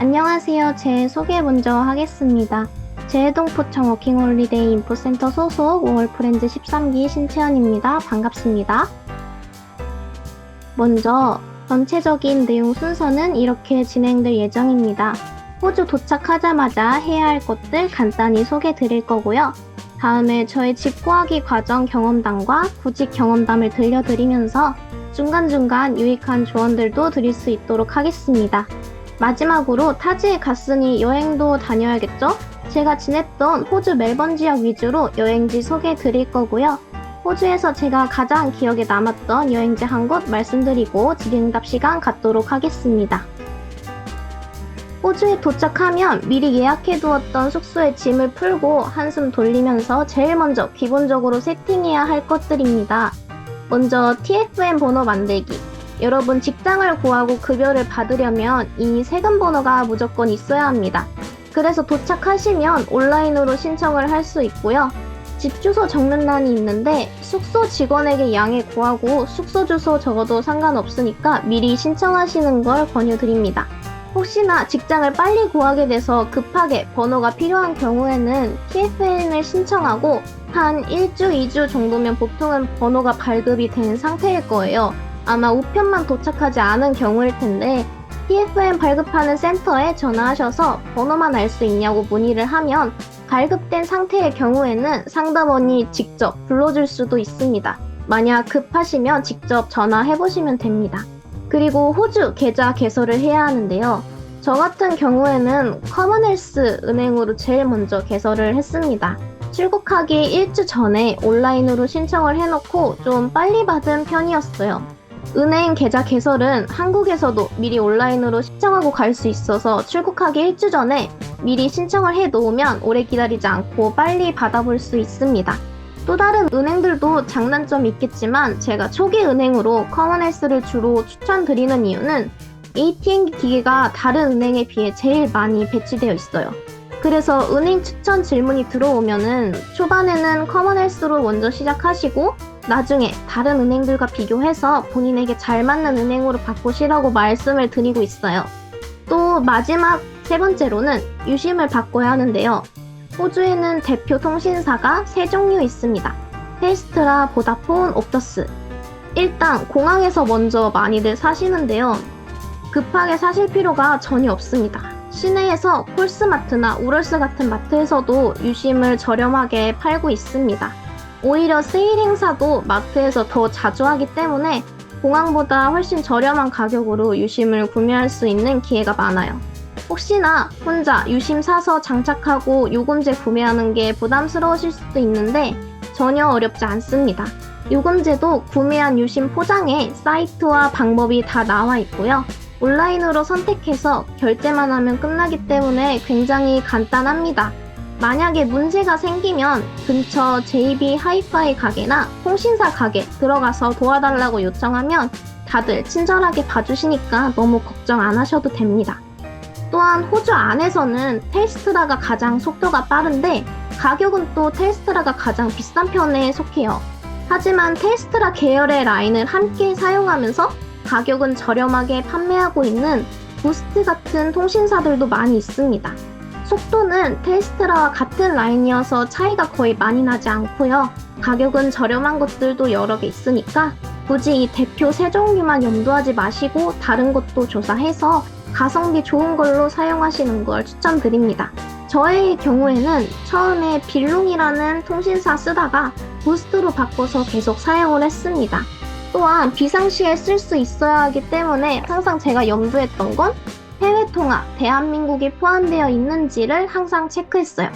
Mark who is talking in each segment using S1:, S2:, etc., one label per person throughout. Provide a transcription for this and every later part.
S1: 안녕하세요. 제 소개 먼저 하겠습니다. 제해동포청 워킹홀리데이 인포센터 소속 5월 프렌즈 13기 신채연입니다. 반갑습니다. 먼저 전체적인 내용 순서는 이렇게 진행될 예정입니다. 호주 도착하자마자 해야 할 것들 간단히 소개 드릴 거고요. 다음에 저의 직구하기 과정 경험담과 구직 경험담을 들려드리면서 중간중간 유익한 조언들도 드릴 수 있도록 하겠습니다. 마지막으로 타지에 갔으니 여행도 다녀야겠죠? 제가 지냈던 호주 멜번 지역 위주로 여행지 소개해 드릴 거고요. 호주에서 제가 가장 기억에 남았던 여행지 한 곳 말씀드리고 질의응답 시간 갖도록 하겠습니다. 호주에 도착하면 미리 예약해두었던 숙소에 짐을 풀고 한숨 돌리면서 제일 먼저 기본적으로 세팅해야 할 것들입니다. 먼저 TFN 번호 만들기. 여러분 직장을 구하고 급여를 받으려면 이 세금 번호가 무조건 있어야 합니다. 그래서 도착하시면 온라인으로 신청을 할 수 있고요. 집 주소 적는欄이 있는데 숙소 직원에게 양해 구하고 숙소 주소 적어도 상관없으니까 미리 신청하시는 걸 권유드립니다. 혹시나 직장을 빨리 구하게 돼서 급하게 번호가 필요한 경우에는 TFN을 신청하고 한 1주, 2주 정도면 보통은 번호가 발급이 된 상태일 거예요. 아마 우편만 도착하지 않은 경우일 텐데 TFN 발급하는 센터에 전화하셔서 번호만 알 수 있냐고 문의를 하면 발급된 상태의 경우에는 상담원이 직접 불러줄 수도 있습니다. 만약 급하시면 직접 전화해보시면 됩니다. 그리고 호주 계좌 개설을 해야 하는데요. 저 같은 경우에는 커먼웰스 은행으로 제일 먼저 개설을 했습니다. 출국하기 1주 전에 온라인으로 신청을 해놓고 좀 빨리 받은 편이었어요. 은행 계좌 개설은 한국에서도 미리 온라인으로 신청하고 갈 수 있어서 출국하기 1주 전에 미리 신청을 해놓으면 오래 기다리지 않고 빨리 받아볼 수 있습니다. 또 다른 은행들도 장단점이 있겠지만 제가 초기 은행으로 커먼웰스를 주로 추천드리는 이유는 ATM 기기가 다른 은행에 비해 제일 많이 배치되어 있어요. 그래서 은행 추천 질문이 들어오면은 초반에는 커먼웰스로 먼저 시작하시고 나중에 다른 은행들과 비교해서 본인에게 잘 맞는 은행으로 바꾸시라고 말씀을 드리고 있어요. 또 마지막 세 번째로는 유심을 바꿔야 하는데요. 호주에는 대표 통신사가 세 종류 있습니다. 텔스트라, 보다폰, 옵터스. 일단 공항에서 먼저 많이들 사시는데요. 급하게 사실 필요가 전혀 없습니다. 시내에서 콜스마트나 우럴스 같은 마트에서도 유심을 저렴하게 팔고 있습니다. 오히려 세일 행사도 마트에서 더 자주 하기 때문에 공항보다 훨씬 저렴한 가격으로 유심을 구매할 수 있는 기회가 많아요. 혹시나 혼자 유심 사서 장착하고 요금제 구매하는 게 부담스러우실 수도 있는데 전혀 어렵지 않습니다. 요금제도 구매한 유심 포장에 사이트와 방법이 다 나와 있고요. 온라인으로 선택해서 결제만 하면 끝나기 때문에 굉장히 간단합니다. 만약에 문제가 생기면 근처 JB 하이파이 가게나 통신사 가게 들어가서 도와달라고 요청하면 다들 친절하게 봐주시니까 너무 걱정 안 하셔도 됩니다. 또한 호주 안에서는 텔스트라가 가장 속도가 빠른데 가격은 또 텔스트라가 가장 비싼 편에 속해요. 하지만 텔스트라 계열의 라인을 함께 사용하면서 가격은 저렴하게 판매하고 있는 부스트 같은 통신사들도 많이 있습니다. 속도는 텔스트라와 같은 라인이어서 차이가 거의 많이 나지 않고요. 가격은 저렴한 것들도 여러 개 있으니까 굳이 이 대표 세 종류만 염두하지 마시고 다른 것도 조사해서 가성비 좋은 걸로 사용하시는 걸 추천드립니다. 저의 경우에는 처음에 빌롱이라는 통신사 쓰다가 부스트로 바꿔서 계속 사용을 했습니다. 또한 비상시에 쓸 수 있어야 하기 때문에 항상 제가 염두했던 건 해외 통화, 대한민국이 포함되어 있는지를 항상 체크했어요.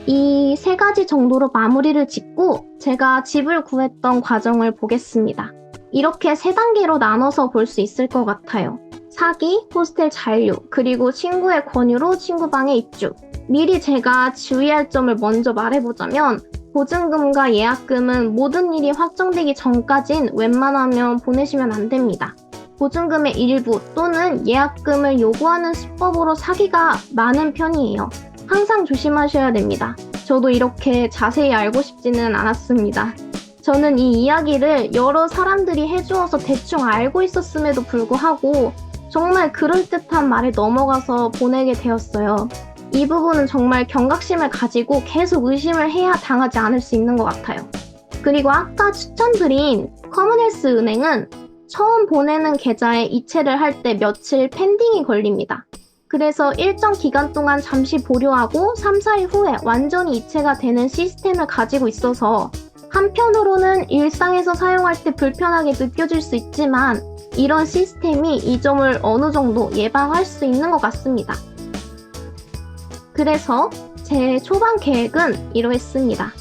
S1: 이 세 가지 정도로 마무리를 짓고 제가 집을 구했던 과정을 보겠습니다. 이렇게 세 단계로 나눠서 볼 수 있을 것 같아요. 사기, 호스텔 잔류, 그리고 친구의 권유로 친구방에 입주. 미리 제가 주의할 점을 먼저 말해보자면 보증금과 예약금은 모든 일이 확정되기 전까진 웬만하면 보내시면 안 됩니다. 보증금의 일부 또는 예약금을 요구하는 수법으로 사기가 많은 편이에요. 항상 조심하셔야 됩니다. 저도 이렇게 자세히 알고 싶지는 않았습니다. 저는 이 이야기를 여러 사람들이 해주어서 대충 알고 있었음에도 불구하고 정말 그럴듯한 말에 넘어가서 보내게 되었어요. 이 부분은 정말 경각심을 가지고 계속 의심을 해야 당하지 않을 수 있는 것 같아요. 그리고 아까 추천드린 커먼헬스 은행은 처음 보내는 계좌에 이체를 할 때 며칠 펜딩이 걸립니다. 그래서 일정 기간 동안 잠시 보류하고 3, 4일 후에 완전히 이체가 되는 시스템을 가지고 있어서 한편으로는 일상에서 사용할 때 불편하게 느껴질 수 있지만 이런 시스템이 이 점을 어느 정도 예방할 수 있는 것 같습니다. 그래서 제 초반 계획은 이러했습니다.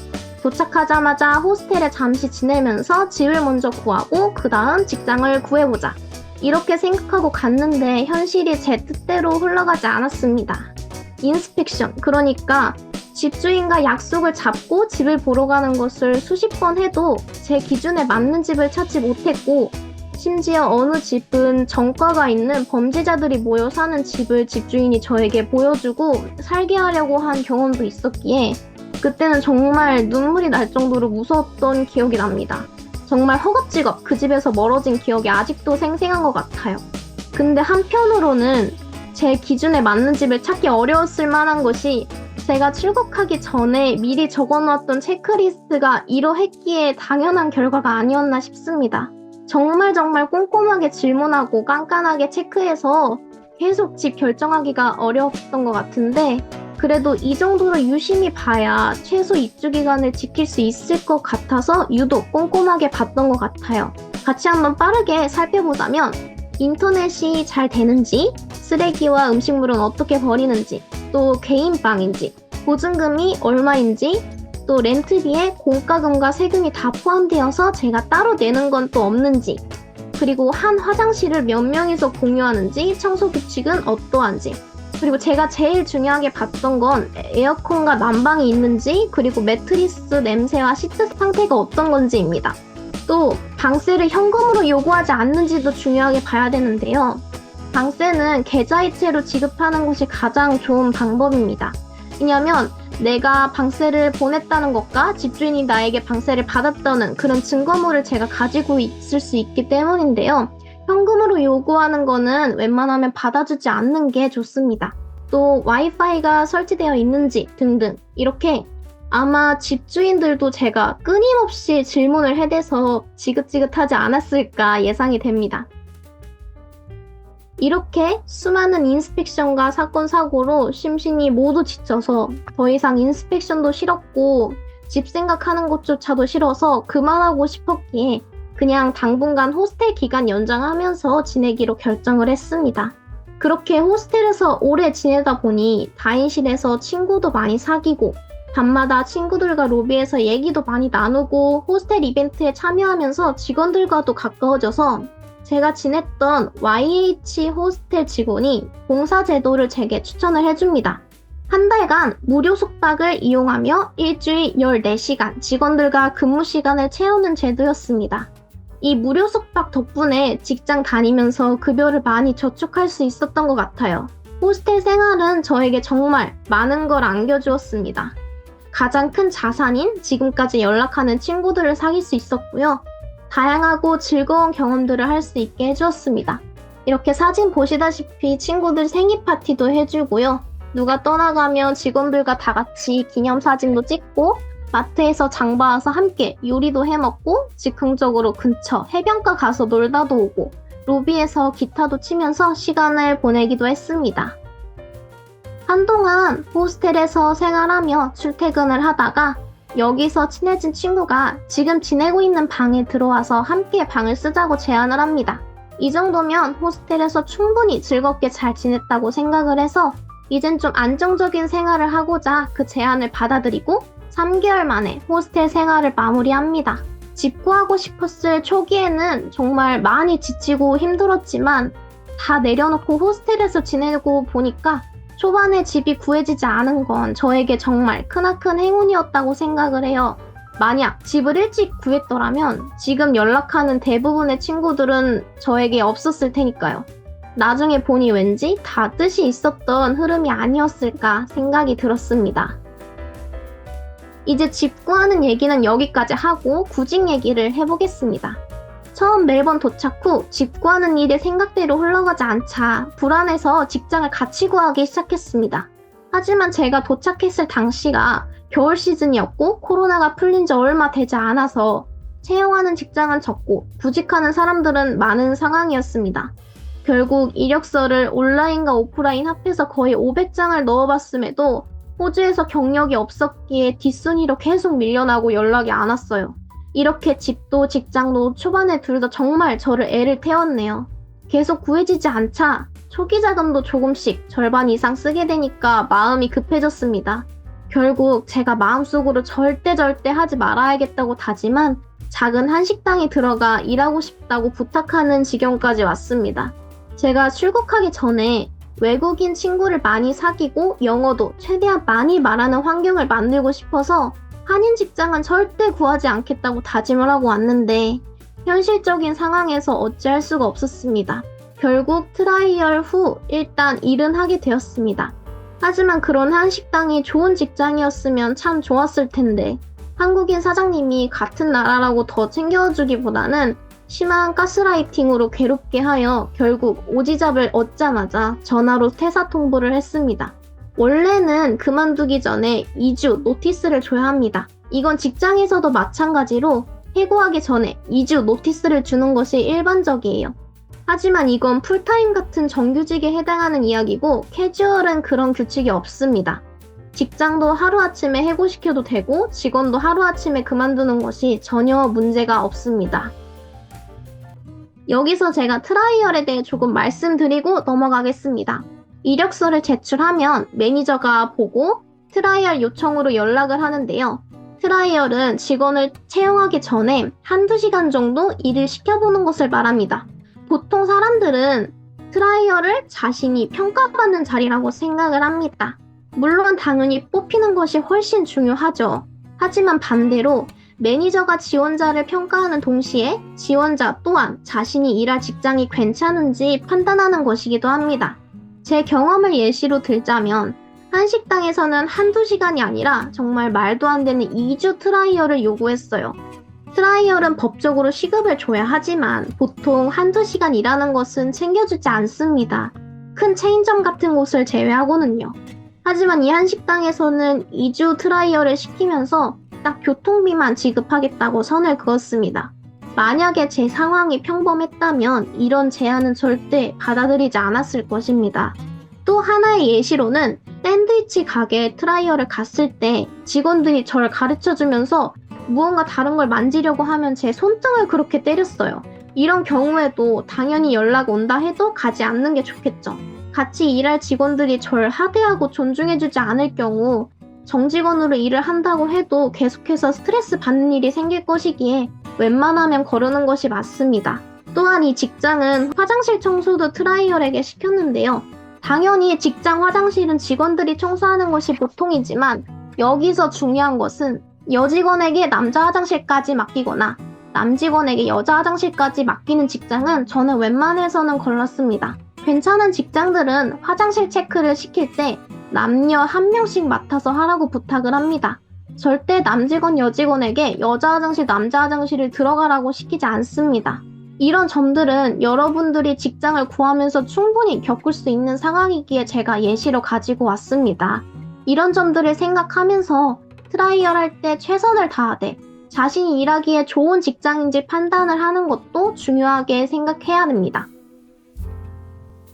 S1: 도착하자마자 호스텔에 잠시 지내면서 집을 먼저 구하고 그 다음 직장을 구해보자. 이렇게 생각하고 갔는데 현실이 제 뜻대로 흘러가지 않았습니다. 인스펙션, 그러니까 집주인과 약속을 잡고 집을 보러 가는 것을 수십 번 해도 제 기준에 맞는 집을 찾지 못했고 심지어 어느 집은 전과가 있는 범죄자들이 모여 사는 집을 집주인이 저에게 보여주고 살게 하려고 한 경험도 있었기에 그때는 정말 눈물이 날 정도로 무서웠던 기억이 납니다. 정말 허겁지겁 그 집에서 멀어진 기억이 아직도 생생한 것 같아요. 근데 한편으로는 제 기준에 맞는 집을 찾기 어려웠을 만한 것이 제가 출국하기 전에 미리 적어놓았던 체크리스트가 이러했기에 당연한 결과가 아니었나 싶습니다. 정말 꼼꼼하게 질문하고 깐깐하게 체크해서 계속 집 결정하기가 어려웠던 것 같은데 그래도 이 정도로 유심히 봐야 최소 입주 기간을 지킬 수 있을 것 같아서 유독 꼼꼼하게 봤던 것 같아요. 같이 한번 빠르게 살펴보자면 인터넷이 잘 되는지, 쓰레기와 음식물은 어떻게 버리는지, 또 개인방인지, 보증금이 얼마인지, 또 렌트비에 공과금과 세금이 다 포함되어서 제가 따로 내는 건 또 없는지, 그리고 한 화장실을 몇 명이서 공유하는지, 청소 규칙은 어떠한지, 그리고 제가 제일 중요하게 봤던 건 에어컨과 난방이 있는지, 그리고 매트리스 냄새와 시트 상태가 어떤 건지입니다. 또 방세를 현금으로 요구하지 않는지도 중요하게 봐야 되는데요. 방세는 계좌이체로 지급하는 것이 가장 좋은 방법입니다. 왜냐면 내가 방세를 보냈다는 것과 집주인이 나에게 방세를 받았다는 그런 증거물을 제가 가지고 있을 수 있기 때문인데요. 현금으로 요구하는 거는 웬만하면 받아주지 않는 게 좋습니다. 또 와이파이가 설치되어 있는지 등등 이렇게 아마 집주인들도 제가 끊임없이 질문을 해대서 지긋지긋하지 않았을까 예상이 됩니다. 이렇게 수많은 인스펙션과 사건 사고로 심신이 모두 지쳐서 더 이상 인스펙션도 싫었고 집 생각하는 것조차도 싫어서 그만하고 싶었기에 그냥 당분간 호스텔 기간 연장하면서 지내기로 결정을 했습니다. 그렇게 호스텔에서 오래 지내다 보니 다인실에서 친구도 많이 사귀고 밤마다 친구들과 로비에서 얘기도 많이 나누고 호스텔 이벤트에 참여하면서 직원들과도 가까워져서 제가 지냈던 YH 호스텔 직원이 봉사 제도를 제게 추천을 해줍니다. 한 달간 무료 숙박을 이용하며 일주일 14시간 직원들과 근무 시간을 채우는 제도였습니다. 이 무료 숙박 덕분에 직장 다니면서 급여를 많이 저축할 수 있었던 것 같아요. 호스텔 생활은 저에게 정말 많은 걸 안겨주었습니다. 가장 큰 자산인 지금까지 연락하는 친구들을 사귈 수 있었고요. 다양하고 즐거운 경험들을 할 수 있게 해주었습니다. 이렇게 사진 보시다시피 친구들 생일 파티도 해주고요. 누가 떠나가면 직원들과 다 같이 기념사진도 찍고 마트에서 장 봐서 함께 요리도 해먹고 즉흥적으로 근처 해변가 가서 놀다도 오고 로비에서 기타도 치면서 시간을 보내기도 했습니다. 한동안 호스텔에서 생활하며 출퇴근을 하다가 여기서 친해진 친구가 지금 지내고 있는 방에 들어와서 함께 방을 쓰자고 제안을 합니다. 이 정도면 호스텔에서 충분히 즐겁게 잘 지냈다고 생각을 해서 이젠 좀 안정적인 생활을 하고자 그 제안을 받아들이고 3개월 만에 호스텔 생활을 마무리합니다. 집 구하고 싶었을 초기에는 정말 많이 지치고 힘들었지만 다 내려놓고 호스텔에서 지내고 보니까 초반에 집이 구해지지 않은 건 저에게 정말 크나큰 행운이었다고 생각을 해요. 만약 집을 일찍 구했더라면 지금 연락하는 대부분의 친구들은 저에게 없었을 테니까요. 나중에 보니 왠지 다 뜻이 있었던 흐름이 아니었을까 생각이 들었습니다. 이제 집 구하는 얘기는 여기까지 하고 구직 얘기를 해보겠습니다. 처음 멜번 도착 후 집 구하는 일이 생각대로 흘러가지 않자 불안해서 직장을 같이 구하기 시작했습니다. 하지만 제가 도착했을 당시가 겨울 시즌이었고 코로나가 풀린 지 얼마 되지 않아서 채용하는 직장은 적고 구직하는 사람들은 많은 상황이었습니다. 결국 이력서를 온라인과 오프라인 합해서 거의 500장을 넣어봤음에도 호주에서 경력이 없었기에 뒷순위로 계속 밀려나고 연락이 안 왔어요. 이렇게 집도 직장도 초반에 둘 다 정말 저를 애를 태웠네요. 계속 구해지지 않자 초기 자금도 조금씩 절반 이상 쓰게 되니까 마음이 급해졌습니다. 결국 제가 마음속으로 절대 하지 말아야겠다고 다짐한 작은 한식당에 들어가 일하고 싶다고 부탁하는 지경까지 왔습니다. 제가 출국하기 전에 외국인 친구를 많이 사귀고 영어도 최대한 많이 말하는 환경을 만들고 싶어서 한인 직장은 절대 구하지 않겠다고 다짐을 하고 왔는데 현실적인 상황에서 어찌할 수가 없었습니다. 결국 트라이얼 후 일단 일은 하게 되었습니다. 하지만 그런 한식당이 좋은 직장이었으면 참 좋았을 텐데 한국인 사장님이 같은 나라라고 더 챙겨주기보다는 심한 가스라이팅으로 괴롭게 하여 결국 오지잡을 얻자마자 전화로 퇴사 통보를 했습니다. 원래는 그만두기 전에 2주 노티스를 줘야 합니다. 이건 직장에서도 마찬가지로 해고하기 전에 2주 노티스를 주는 것이 일반적이에요. 하지만 이건 풀타임 같은 정규직에 해당하는 이야기고 캐주얼은 그런 규칙이 없습니다. 직장도 하루아침에 해고시켜도 되고 직원도 하루아침에 그만두는 것이 전혀 문제가 없습니다. 여기서 제가 트라이얼에 대해 조금 말씀드리고 넘어가겠습니다. 이력서를 제출하면 매니저가 보고 트라이얼 요청으로 연락을 하는데요. 트라이얼은 직원을 채용하기 전에 한두 시간 정도 일을 시켜보는 것을 말합니다. 보통 사람들은 트라이얼을 자신이 평가받는 자리라고 생각을 합니다. 물론 당연히 뽑히는 것이 훨씬 중요하죠. 하지만 반대로 매니저가 지원자를 평가하는 동시에 지원자 또한 자신이 일할 직장이 괜찮은지 판단하는 것이기도 합니다. 제 경험을 예시로 들자면 한식당에서는 한두 시간이 아니라 정말 말도 안 되는 2주 트라이얼을 요구했어요. 트라이얼은 법적으로 시급을 줘야 하지만 보통 한두 시간 일하는 것은 챙겨주지 않습니다. 큰 체인점 같은 곳을 제외하고는요. 하지만 이 한식당에서는 2주 트라이얼을 시키면서 딱 교통비만 지급하겠다고 선을 그었습니다. 만약에 제 상황이 평범했다면 이런 제안은 절대 받아들이지 않았을 것입니다. 또 하나의 예시로는 샌드위치 가게에 트라이얼을 갔을 때 직원들이 저를 가르쳐주면서 무언가 다른 걸 만지려고 하면 제 손등을 그렇게 때렸어요. 이런 경우에도 당연히 연락 온다 해도 가지 않는 게 좋겠죠. 같이 일할 직원들이 절 하대하고 존중해주지 않을 경우 정직원으로 일을 한다고 해도 계속해서 스트레스 받는 일이 생길 것이기에 웬만하면 거르는 것이 맞습니다. 또한 이 직장은 화장실 청소도 트라이얼에게 시켰는데요. 당연히 직장 화장실은 직원들이 청소하는 것이 보통이지만 여기서 중요한 것은 여직원에게 남자 화장실까지 맡기거나 남직원에게 여자 화장실까지 맡기는 직장은 저는 웬만해서는 걸렀습니다. 괜찮은 직장들은 화장실 체크를 시킬 때 남녀 한 명씩 맡아서 하라고 부탁을 합니다. 절대 남직원 여직원에게 여자 화장실 남자 화장실을 들어가라고 시키지 않습니다. 이런 점들은 여러분들이 직장을 구하면서 충분히 겪을 수 있는 상황이기에 제가 예시로 가지고 왔습니다. 이런 점들을 생각하면서 트라이얼 할 때 최선을 다하되 자신이 일하기에 좋은 직장인지 판단을 하는 것도 중요하게 생각해야 합니다.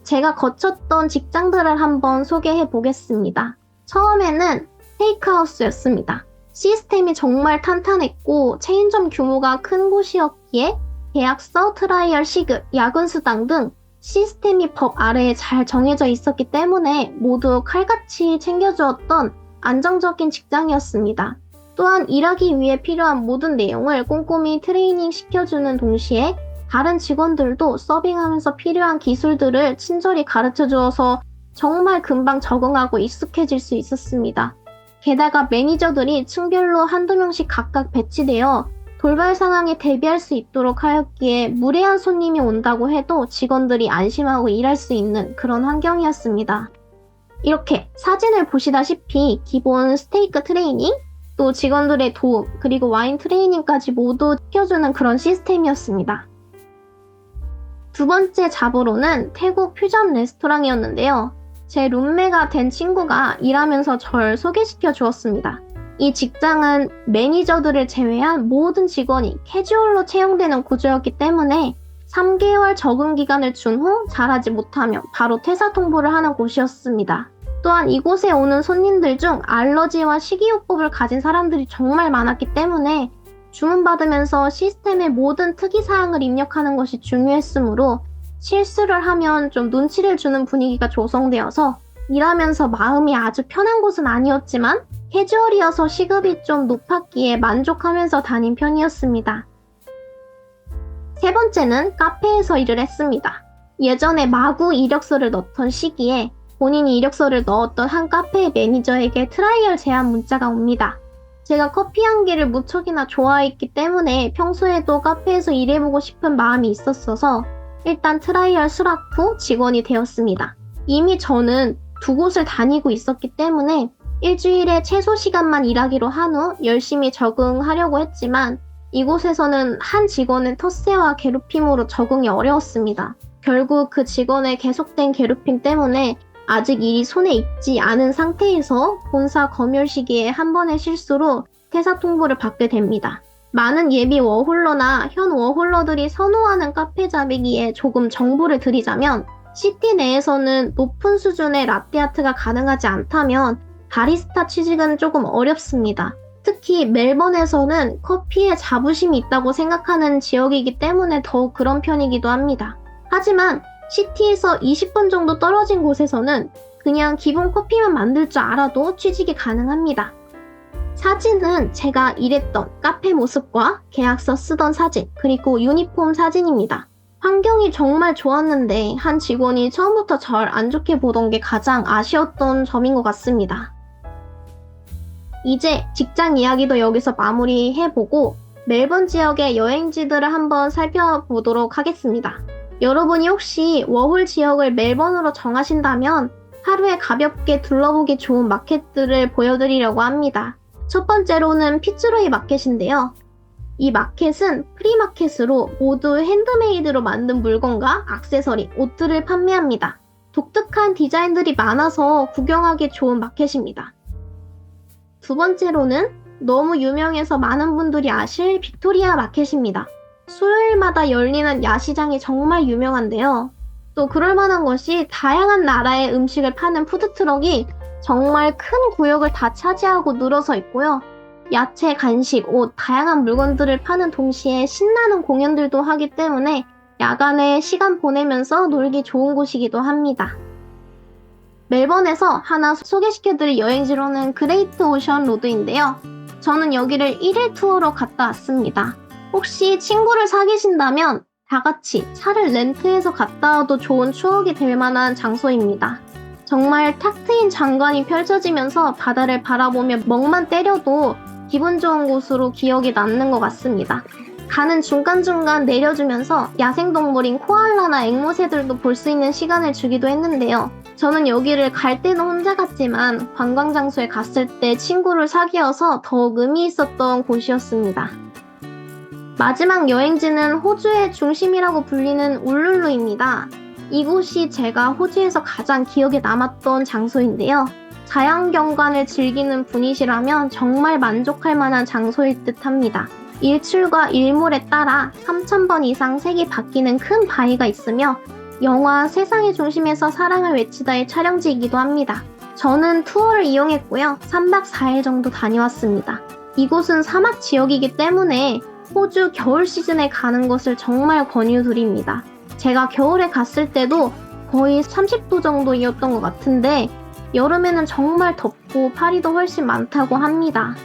S1: 제가 거쳤던 직장들을 한번 소개해 보겠습니다. 처음에는 테이크하우스였습니다. 시스템이 정말 탄탄했고 체인점 규모가 큰 곳이었기에 계약서, 트라이얼 시급, 야근 수당 등 시스템이 법 아래에 잘 정해져 있었기 때문에 모두 칼같이 챙겨주었던 안정적인 직장이었습니다. 또한 일하기 위해 필요한 모든 내용을 꼼꼼히 트레이닝 시켜주는 동시에 다른 직원들도 서빙하면서 필요한 기술들을 친절히 가르쳐주어서 정말 금방 적응하고 익숙해질 수 있었습니다. 게다가 매니저들이 층별로 한두 명씩 각각 배치되어 돌발 상황에 대비할 수 있도록 하였기에 무례한 손님이 온다고 해도 직원들이 안심하고 일할 수 있는 그런 환경이었습니다. 이렇게 사진을 보시다시피 기본 스테이크 트레이닝, 또 직원들의 도움, 그리고 와인 트레이닝까지 모두 시켜주는 그런 시스템이었습니다. 두 번째 잡으로는 태국 퓨전 레스토랑이었는데요. 제 룸메가 된 친구가 일하면서 절 소개시켜 주었습니다. 이 직장은 매니저들을 제외한 모든 직원이 캐주얼로 채용되는 구조였기 때문에 3개월 적응 기간을 준 후 잘하지 못하면 바로 퇴사 통보를 하는 곳이었습니다. 또한 이곳에 오는 손님들 중 알러지와 식이요법을 가진 사람들이 정말 많았기 때문에 주문받으면서 시스템의 모든 특이사항을 입력하는 것이 중요했으므로 실수를 하면 좀 눈치를 주는 분위기가 조성되어서 일하면서 마음이 아주 편한 곳은 아니었지만 캐주얼이어서 시급이 좀 높았기에 만족하면서 다닌 편이었습니다. 세 번째는 카페에서 일을 했습니다. 예전에 마구 이력서를 넣던 시기에 본인이 이력서를 넣었던 한 카페의 매니저에게 트라이얼 제안 문자가 옵니다. 제가 커피 향기를 무척이나 좋아했기 때문에 평소에도 카페에서 일해보고 싶은 마음이 있었어서 일단 트라이얼 수락 후 직원이 되었습니다. 이미 저는 두 곳을 다니고 있었기 때문에 일주일에 최소 시간만 일하기로 한 후 열심히 적응하려고 했지만 이곳에서는 한 직원의 텃세와 괴롭힘으로 적응이 어려웠습니다. 결국 그 직원의 계속된 괴롭힘 때문에 아직 일이 손에 익지 않은 상태에서 본사 검열 시기에 한 번의 실수로 퇴사 통보를 받게 됩니다. 많은 예비 워홀러나 현 워홀러들이 선호하는 카페 잡이기에 조금 정보를 드리자면 시티 내에서는 높은 수준의 라떼아트가 가능하지 않다면 바리스타 취직은 조금 어렵습니다. 특히 멜번에서는 커피에 자부심이 있다고 생각하는 지역이기 때문에 더욱 그런 편이기도 합니다. 하지만 시티에서 20분 정도 떨어진 곳에서는 그냥 기본 커피만 만들 줄 알아도 취직이 가능합니다. 사진은 제가 일했던 카페 모습과 계약서 쓰던 사진, 그리고 유니폼 사진입니다. 환경이 정말 좋았는데 한 직원이 처음부터 절 안 좋게 보던 게 가장 아쉬웠던 점인 것 같습니다. 이제 직장 이야기도 여기서 마무리해보고 멜번 지역의 여행지들을 한번 살펴보도록 하겠습니다. 여러분이 혹시 워홀 지역을 멜번으로 정하신다면 하루에 가볍게 둘러보기 좋은 마켓들을 보여드리려고 합니다. 첫 번째로는 피츠로이 마켓인데요. 이 마켓은 프리마켓으로 모두 핸드메이드로 만든 물건과 액세서리, 옷들을 판매합니다. 독특한 디자인들이 많아서 구경하기 좋은 마켓입니다. 두 번째로는 너무 유명해서 많은 분들이 아실 빅토리아 마켓입니다. 수요일마다 열리는 야시장이 정말 유명한데요. 또 그럴 만한 것이 다양한 나라의 음식을 파는 푸드트럭이 정말 큰 구역을 다 차지하고 늘어서 있고요. 야채, 간식, 옷, 다양한 물건들을 파는 동시에 신나는 공연들도 하기 때문에 야간에 시간 보내면서 놀기 좋은 곳이기도 합니다. 멜번에서 하나 소개시켜드릴 여행지로는 그레이트 오션 로드인데요. 저는 여기를 1일 투어로 갔다 왔습니다. 혹시 친구를 사귀신다면 다 같이 차를 렌트해서 갔다 와도 좋은 추억이 될 만한 장소입니다. 정말 탁 트인 장관이 펼쳐지면서 바다를 바라보며 멍만 때려도 기분 좋은 곳으로 기억이 남는 것 같습니다. 가는 중간중간 내려주면서 야생동물인 코알라나 앵무새들도 볼 수 있는 시간을 주기도 했는데요. 저는 여기를 갈 때는 혼자 갔지만 관광장소에 갔을 때 친구를 사귀어서 더욱 의미 있었던 곳이었습니다. 마지막 여행지는 호주의 중심이라고 불리는 울룰루입니다. 이곳이 제가 호주에서 가장 기억에 남았던 장소인데요. 자연경관을 즐기는 분이시라면 정말 만족할 만한 장소일 듯 합니다. 일출과 일몰에 따라 3,000번 이상 색이 바뀌는 큰 바위가 있으며 영화 세상의 중심에서 사랑을 외치다의 촬영지이기도 합니다. 저는 투어를 이용했고요. 3박 4일 정도 다녀왔습니다. 이곳은 사막 지역이기 때문에 호주 겨울 시즌에 가는 것을 정말 권유드립니다. 제가 겨울에 갔을 때도 거의 30도 정도였던 것 같은데 여름에는 정말 덥고 파리도 훨씬 많다고 합니다.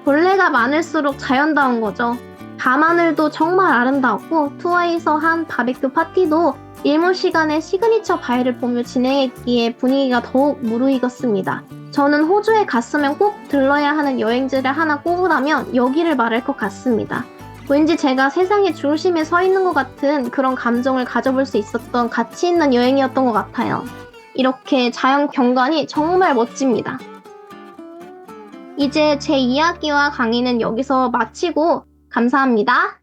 S1: 벌레가 많을수록 자연다운 거죠. 밤하늘도 정말 아름다웠고 투어에서 한 바베큐 파티도 일몰 시간에 시그니처 바위를 보며 진행했기에 분위기가 더욱 무르익었습니다. 저는 호주에 갔으면 꼭 들러야 하는 여행지를 하나 꼽으라면 여기를 말할 것 같습니다. 왠지 제가 세상의 중심에 서 있는 것 같은 그런 감정을 가져볼 수 있었던 가치 있는 여행이었던 것 같아요. 이렇게 자연 경관이 정말 멋집니다. 이제 제 이야기와 강의는 여기서 마치고 감사합니다.